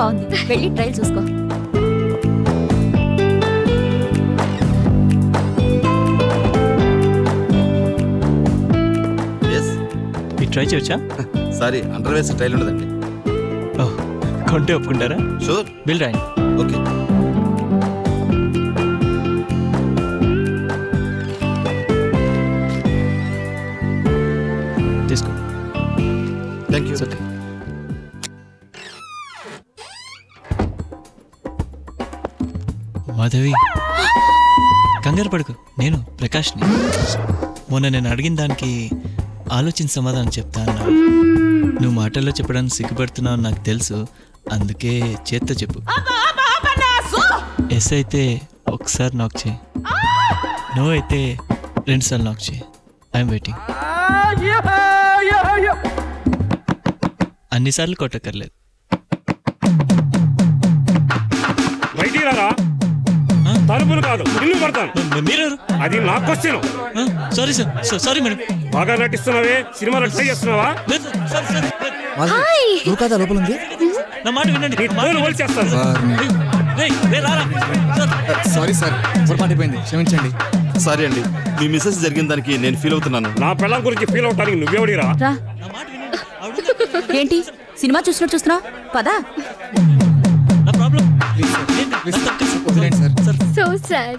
బాగుంది, వెళ్ళి ట్రైల్ చూసుకో. ట్రై చేయొచ్చా? సారీ, అండర్ వేసి ట్రైల్ ఉండదండి. కొంటే ఒప్పుకుంటారా? షూర్. బిల్ రాయండి. ఓకే. తీసుకో. Thank you. ఓకే. మాధవి, కంగారు పడుకు. నేను ప్రకాష్ని. మొన్న నేను అడిగిన దానికి ఆలోచించి సమాధానం చెప్తా అన్నావు. నువ్వు మాటల్లో చెప్పడానికి సిగ్గుపడుతున్నావు నాకు తెలుసు, అందుకే చేత్తో చెప్పు. ఎస్ అయితే ఒకసారి నాక్ చేయి, నో అయితే 2 సార్లు నాక్ చేయి. I'm waiting. అన్నిసార్లు కొట్టక్కర్లేదు. తలుపులు కాదు, ఇల్లు పడతాను. మీరు అది నా question. Sorry sir, sorry madam. బాగా నటిస్తున్నావే, సినిమాలో ట్రై చేస్తున్నావా? నువ్వు కదా లోపల ఉంది. నా మాట వినండి. సారీ సార్, పొరపాటైపోయింది, క్షమించండి. సారీ అండి, మీ మిస్సెస్ జరిగిన దానికి నేను ఫీల్ అవుతున్నాను. నా పిల్లల గురించి ఫీల్ అవటానికి నువ్వెవడిరా? ఏంటి సినిమా చూసినట్టు చూస్తున్నావు? పదా. So sad.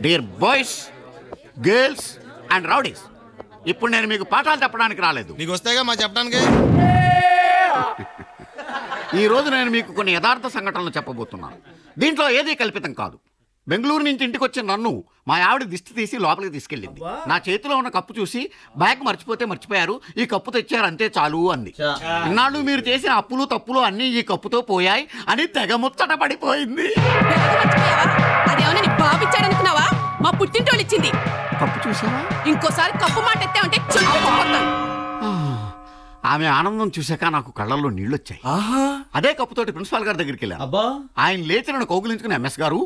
Dear boys, girls and rowdies, ఇప్పుడు నేను మీకు పాఠాలు చెప్పడానికి రాలేదు. నీకు వస్తాయిగా మా చెప్పడానికి. ఈ రోజు నేను మీకు కొన్ని యథార్థ సంఘటనలు చెప్పబోతున్నాను. దీంట్లో ఏదీ కల్పితం కాదు. బెంగళూరు నుంచి ఇంటికి వచ్చిన నన్ను మా ఆవిడ దిష్టి తీసి లోపలికి తీసుకెళ్ళింది. నా చేతిలో ఉన్న కప్పు చూసి బ్యాగ్ మర్చిపోతే మర్చిపోయారు, ఈ కప్పు తెచ్చారు అంతే చాలు అంది. ఇన్నాళ్ళు మీరు చేసిన అప్పులు తప్పులు అన్నీ ఈ కప్పుతో పోయాయి అని తెగ ముచ్చట పడిపోయింది. బాబిచ్చాడనుకున్నావా? మా పుట్టింటోళ్ళు ఇచ్చింది కప్పు చూసావా? ఇంకోసారి కప్పు మాట ఎత్తామంటే ఆమె ఆనందం చూశాక నాకు కళ్ళల్లో నీళ్ళొచ్చాయి. అదే కప్పుతోటి ప్రిన్సిపాల్ గారి దగ్గరికి వెళ్ళాను. ఆయన లేచి నన్ను కౌగులించుకుని, ఎంఎస్ గారు,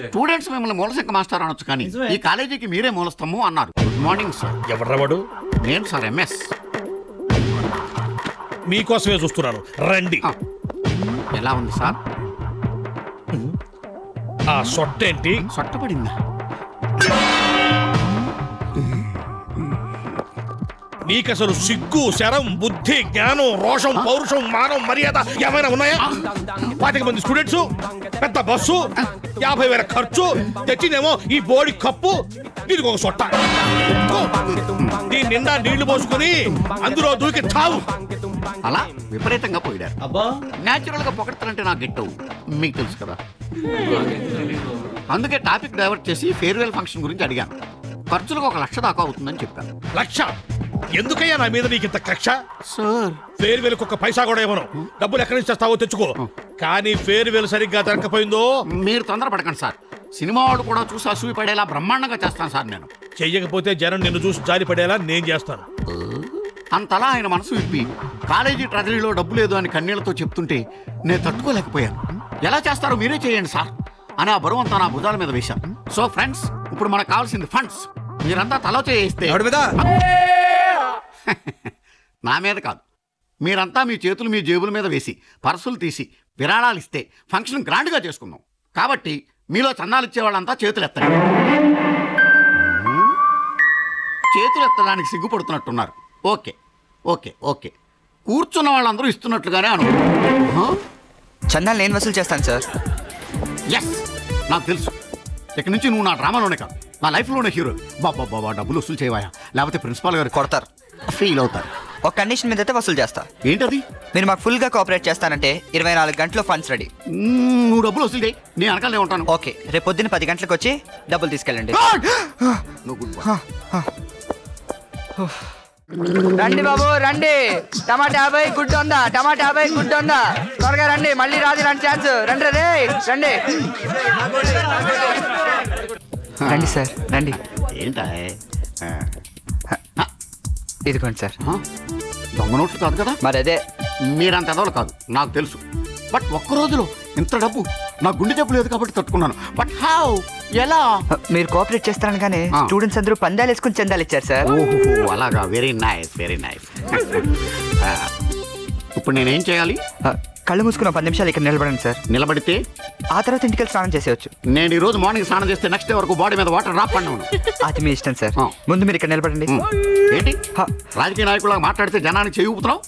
స్టూడెంట్స్ మిమ్మల్ని మూలశంక మాస్టర్ అనొచ్చు, కానీ ఈ కాలేజీకి మీరే మూలస్తము అన్నారు. Good morning sir. ఎవరు? నేను సార్, ఎంఎస్. మీకోసమే చూస్తున్నాను, రండి. ఎలా ఉంది సార్? ఆ సొట్టేంటి? సొట్టపడిందా? నీకసలు సిగ్గు, శరం, బుద్ధి, జ్ఞానం, రోషం, పౌరుషం, మానం, మర్యాద ఏమైనా ఉన్నాయా? 25 మంది స్టూడెంట్స్, పెద్ద బస్సు, 50,000 ఖర్చు, తెచ్చినేమో ఈ బోడి కప్పు, దీనికి ఒక సొట్ట. దీని నిండా నీళ్లు పోసుకుని అందులో దూకి తావు. అలా విపరీతంగా పోయారు. న్యాచురల్ గా పొగడతారంటే నాకు గిట్టవు, మీకు తెలుసు కదా. అందుకే టాపిక్ డైవర్ట్ చేసి ఫేర్వెల్ ఫంక్షన్ గురించి అడిగాను. ఖర్చులకు 1,00,000 దాకా అవుతుందని చెప్పాను. 1,00,000? ఎందుకయ్యా నా మీద నీకు ఇంత కక్ష? సార్, ఫేర్వెల్ ఒక పైసా కూడా ఇవ్వను. డబ్బులు ఎక్కడి నుంచి తెస్తావో తెచ్చుకో, కానీ ఫేర్వెల్ సరిగ్గా జరగకపోయిందో. మీరు తొందరపడకండి సార్, సినిమా వాడు కూడా చూసి అసూయ పడేలా బ్రహ్మాండంగా చేస్తాను సార్. నేను చెయ్యకపోతే జనం నిన్ను చూసి జారి పడేలా నేను చేస్తాను. అంతలా ఆయన మనసు విప్పి కాలేజీ ట్రెజరీలో డబ్బు లేదు అని కన్నీళ్లతో చెప్తుంటే నేను తట్టుకోలేకపోయాను. ఎలా చేస్తారో మీరే చేయండి సార్ అని ఆ బరువంతా నా భుజాల మీద వేశాను. సో ఫ్రెండ్స్, ఇప్పుడు మనకు కావాల్సింది ఫండ్స్. మీరంతా తలో చేయిస్తే నా మీద కాదు, మీరంతా మీ చేతులు మీ జేబుల మీద వేసి పర్సులు తీసి విరాళాలు ఇస్తే ఫంక్షన్ గ్రాండ్గా చేసుకుందాం. కాబట్టి మీలో చందాలు ఇచ్చే వాళ్ళంతా చేతులు ఎత్తండి. చేతులు ఎత్తడానికి సిగ్గుపడుతున్నట్టున్నారు. ఓకే ఓకే ఓకే, కూర్చున్న వాళ్ళందరూ ఇస్తున్నట్లుగానే అనుకుంటున్నాను. చందాలు నేను వసూలు చేస్తాను సార్. ఎస్, నాకు తెలుసు. ఇక్కడి నుంచి నువ్వు నా డ్రామాలోనే కాదు, నా లైఫ్లోనే హీరో. బాబా డబ్బులు వసూలు చేయవా, లేకపోతే ప్రిన్సిపాల్ గారు కొడతారు, ఫీల్ అవుతారు. ఒక కండిషన్ మీద అయితే వసూలు చేస్తా. ఏంటది? మీరు మాకు ఫుల్గా కోఆపరేట్ చేస్తానంటే 24 గంటల్లో ఫండ్స్ రెడీ. నువ్వు డబ్బులు వసూలు చేయి, నేను వెనకాలనే ఉంటాను. ఓకే, రేపు పొద్దున్న 10 గంటలకు వచ్చి డబ్బులు తీసుకెళ్ళండి. రండి బాబు రండి, టమాటా 50 గుడ్డు ఉందా? టమాటా 50 గుడ్డు ఉందా? త్వరగా రండి, మళ్ళీ రాదు రండి ఛాన్స్. రండి రే రండి రండి సార్ రండి. ఏంటా ఇదిగోండి సార్. దొంగ నోట్లు కాదు కదా? మరి అదే, మీరంత ఎదవలు కాదు నాకు తెలుసు. బట్ ఒక్క రోజులో ఇంత డబ్బు నా గుండె జబ్బు లేదు కాబట్టి తట్టుకున్నాను. బట్ హౌ, ఎలా? మీరు కోఆపరేట్ చేస్తారనగానే స్టూడెంట్స్ అందరూ పందాలు వేసుకుని చందాలు ఇచ్చారు సార్. ఓహో, అలాగా. Very nice, very nice. ఇప్పుడు నేనేం చేయాలి? కళ్ళు మూసుకున్న 10 నిమిషాలు ఇక్కడ నిలబడండి సార్. నిలబడితే ఆ తర్వాత ఇంటికి స్నానం చేసేయచ్చు. నేను ఈ రోజు మార్నింగ్ స్నానం చేస్తే నెక్స్ట్ డే వరకు బాడీ మీద వాటర్ డ్రాప్ పడినాను. అది మీ ఇష్టం సార్. ముందు మీరు ఇక్కడ నిలబడండి. ఏంటి రాజకీయ నాయకులా మాట్లాడితే జనాన్ని చేయి ఊపుతున్నావు?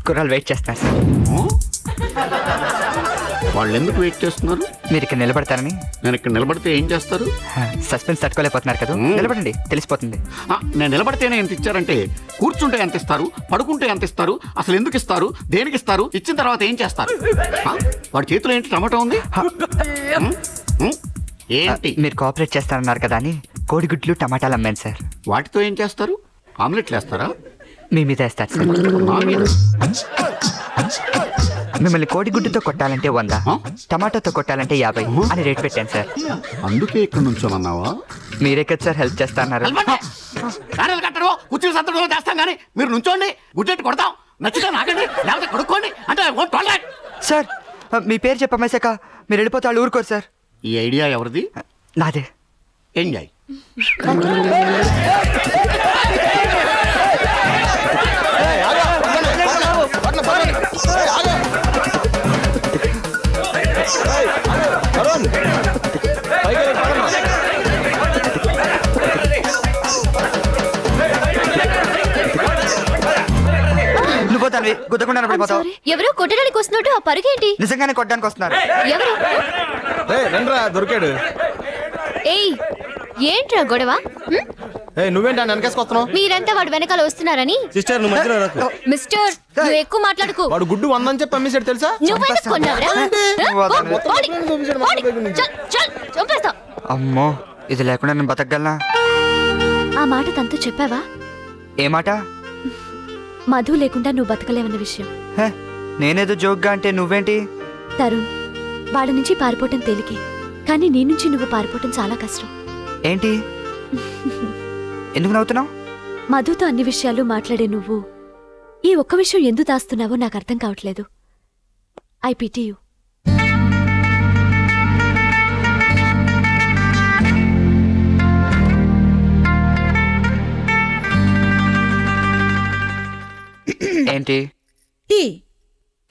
కుర్రాలు వెయిట్ చేస్తున్నారు సార్. వాళ్ళు ఎందుకు వెయిట్ చేస్తున్నారు? మీరు ఇక్కడ నిలబడతారని. నేను ఇక్కడ నిలబడితే ఏం చేస్తారు? సస్పెన్స్ తట్టుకోలేకపోతున్నారు కదా, నిలబడండి తెలిసిపోతుంది. నేను నిలబడితేనే ఎంత ఇచ్చారంటే కూర్చుంటే ఎంత ఇస్తారు, పడుకుంటే ఎంత ఇస్తారు, అసలు ఎందుకు ఇస్తారు, దేనికి ఇస్తారు, ఇచ్చిన తర్వాత ఏం చేస్తారు? వాడి చేతిలో ఏంటి టమాటో ఉంది? ఏంటి మీరు కోఆపరేట్ చేస్తారన్నారు కదా అని కోడిగుడ్లు టమాటాలు అమ్మాను సార్. వాటితో ఏం చేస్తారు? ఆమ్లెట్లు వేస్తారా? మీ మీద వేస్తారు సార్. మిమ్మల్ని కోడిగుడ్డుతో కొట్టాలంటే 100, టమాటాతో కొట్టాలంటే 50 అని రేట్ పెట్టాను సార్. అందుకే ఇక్కడ నుంచోమన్నావా? మీరే కదా సార్ హెల్ప్ చేస్తాన్నారు. కట్టడం కుర్చీలు సత్తడం చేస్తాం కానీ మీరు నుంచోండి, గుడ్డెట్టు కొడతాం, నచ్చితే నాకండి లేకపోతే కొడుకోండి అంటే సార్. మీ పేరు చెప్పమేశాక మీరు వెళ్ళిపోతే వాళ్ళు ఊరుకోరు సార్. ఈ ఐడియా ఎవరిది? నాదే. ఎంజాయ్. నువ్వు గుద్దకుండా పడిపోతావు. ఎవరో కొట్టడానికి వస్తున్నట్టు ఆ పరుగేంటి? నిజంగానే కొట్టడానికి వస్తున్నారు. ఎవరు? దొరికాడు. ఏయ్ ఏంట్రా గొడవ? నువ్వేంటా వెనకేసుకొస్తున్నావు? మీరంతా వాడు వెనకాల వస్తున్నారని. సిస్టర్ నువ్వు మధ్యలో రాకు. మిస్టర్ నువ్వు ఎక్కువ మాట్లాడుకో. వాడు గుడ్డు 100 అని చెప్పి అమ్మేశాడు తెలుసా? అమ్మో ఇది లేకుండా నేను బతకగలనా? ఆ మాట తనతో చెప్పావా? ఏ మాట? మధు లేకుండా నువ్వు బతకలేవన్న విషయం. నేనేదో జోక్గా అంటే నువ్వేంటి? తరుణ్ వాడి నుంచి పారిపోవటం తేలికే, కానీ నీ నుంచి నువ్వు పారిపోవటం చాలా కష్టం. ఏంటి ఎందుకు నవ్వుతున్నావు? మధుతో అన్ని విషయాలు మాట్లాడే నువ్వు ఈ ఒక్క విషయం ఎందుకు దాస్తున్నావో నాకు అర్థం కావట్లేదు. I pity you. ఏంటి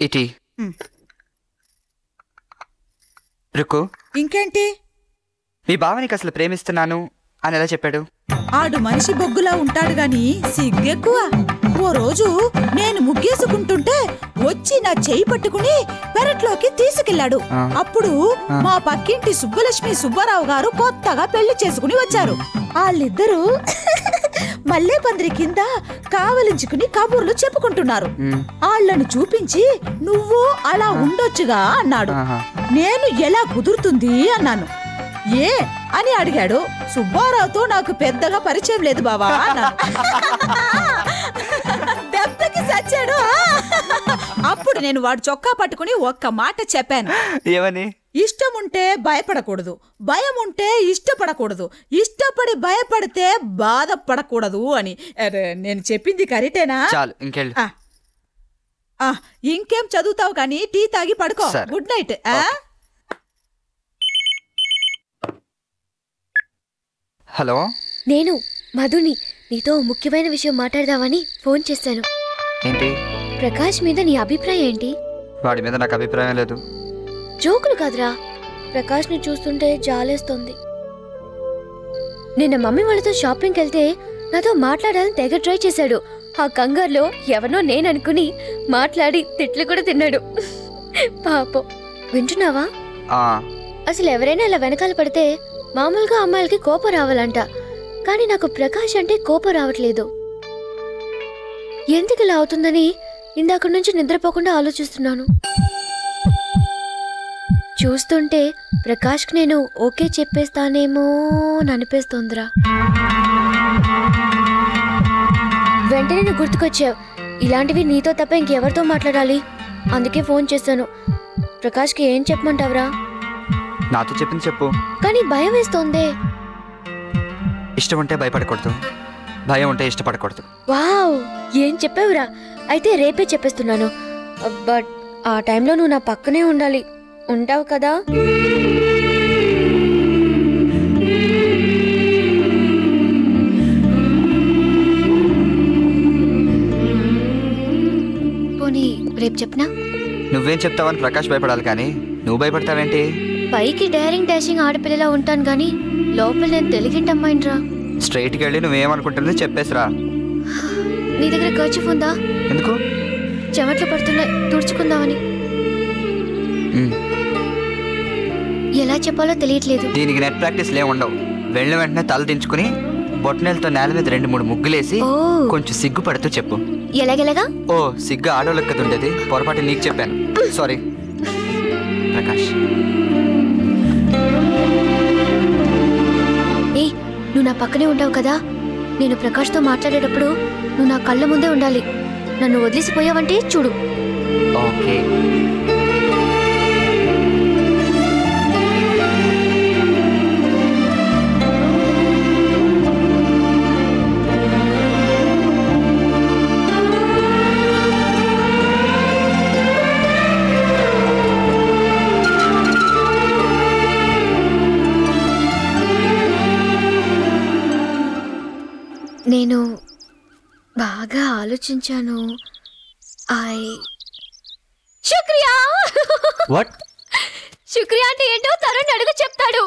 ఇటీ రుకు? ఇంకేంటి? మీ బావనికి అసలు ప్రేమిస్తున్నాను అని ఎలా చెప్పాడు? ఆడు మనిషి బొగ్గులా ఉంటాడు గాని సిగ్గెక్కువ. ఓ రోజు నేను ముగ్గేసుకుంటుంటే వచ్చి నా చెయ్యి పట్టుకుని పెరట్లోకి తీసుకెళ్లాడు. అప్పుడు మా పక్కింటి సుబ్బలక్ష్మి సుబ్బారావు గారు కొత్తగా పెళ్లి చేసుకుని వచ్చారు. వాళ్ళిద్దరూ మల్లె పందిరి కింద కావలించుకుని కబుర్లు చెప్పుకుంటున్నారు. వాళ్ళను చూపించి నువ్వు అలా ఉండొచ్చుగా అన్నాడు. నేను ఎలా కుదురుతుంది అన్నాను. ఏ అని అడిగాడు. సుబ్బారావుతో నాకు పెద్దగా పరిచయం లేదు బావా అన్నాను. దెబ్బకి సచ్చాడు. అప్పుడు నేను వాడు చొక్కా పట్టుకుని ఒక్క మాట చెప్పాను. ఏమని? ఇష్టం ఉంటే భయపడకూడదు, భయం ఉంటే ఇష్టపడకూడదు, ఇష్టపడి భయపడితే బాధపడకూడదు అని. నేను చెప్పింది కరెక్టేనా? చాలు ఇంకెళ్ళు. ఇంకేం చదువుతావు కానీ టీ తాగి పడుకో. Good night. హలో, నేను మధుని. నీతో ముఖ్యమైన విషయం మాట్లాడదామని ఫోన్ చేశాను. ఏంటి? ప్రకాష్ మీద నీ అభిప్రాయం ఏంటి? వాడి మీద నాకు అభిప్రాయం లేదు. జోకులు కాదురా, ప్రకాష్ ని చూస్తుంటే జాలేస్తుంది. నిన్న మమ్మీ వాళ్ళతో షాపింగ్కి వెళ్తే నాతో మాట్లాడాలని తెగ ట్రై చేశాడు. ఆ కంగారులో ఎవనో నేననుకుని మాట్లాడి తిట్లు కూడా తిన్నాడు. పాపం. వింటున్నావా? అసలు ఎవరైనా ఇలా వెనకాల పడితే మామూలుగా అమ్మాయిలకి కోపం రావాలంట, కానీ నాకు ప్రకాష్ అంటే కోపం రావట్లేదు. ఎందుకు ఇలా అవుతుందని ఇందాక నుంచి నిద్రపోకుండా ఆలోచిస్తున్నాను. చూస్తుంటే ప్రకాష్కి నేను ఓకే చెప్పేస్తానేమో అని అనిపిస్తోందిరా. వెంటనే నువ్వు గుర్తుకొచ్చావు. ఇలాంటివి నీతో తప్ప ఇంకెవరితో మాట్లాడాలి, అందుకే ఫోన్ చేశాను. ప్రకాష్కి ఏం చెప్పమంటావురా? నాతో చెప్పింది చెప్పు. కానీ భయం వేస్తోందే. ఇష్టం ఉంటే భయపడకూడదు, భయం ఉంటే ఇష్టపడకూడదు. వావ్, ఏం చెప్పావురా? అయితే రేపే చెప్పేస్తున్నాను. బట్ ఆ టైంలో నువ్వు నా పక్కనే ఉండాలి. ఉంటావు కదా? పోనీ రేపు చెప్పనా? నువ్వేం చెప్తావని ప్రకాష్ భయపడాలి కానీ నువ్వు భయపడతావేంటి? పైకి డైరింగ్ డాషింగ్ ఆడపిల్లలా ఉంటాను గానీ లోపల నేను తెలుగింటి అమ్మాయినరా. స్ట్రైట్కి వెళ్ళి నువ్వేమనుకుంటుంది చెప్పేసిరా. నీ దగ్గర కర్చీఫ్ ఉందా? ఎందుకు? చెమట్లు పడుతున్నాయి, తుడుచుకుందామని. ఎలా చెప్పాలో తెలియట్లేదు. దీనికి నెట్ ప్రాక్టీస్ ఉండవు. వెళ్ళిన వెంటనే తల దించుకుని బొట్టనేలతో నేల మీద 2-3 ముగ్గులేసి కొంచెం సిగ్గుపడుతూ చెప్పు. ఎలాగెలాగా? ఓ సిగ్గు ఆడోళ్ళకి కదా ఉండేది, పొరపాటు నీకు చెప్పాను, సారీ. ప్రకాష్ ఏ నువ్వు నా పక్కనే ఉంటావు కదా, నేను ప్రకాష్తో మాట్లాడేటప్పుడు నువ్వు నా కళ్ళ ముందే ఉండాలి. నన్ను వదిలిసిపోయావంటే చూడు. ఓకే. నేను బాగా ఆలోచించాను. శుక్రియా. వాట్? శుక్రియా అంటే ఏంటో తరుణ్ అడుగు చెప్తాడు.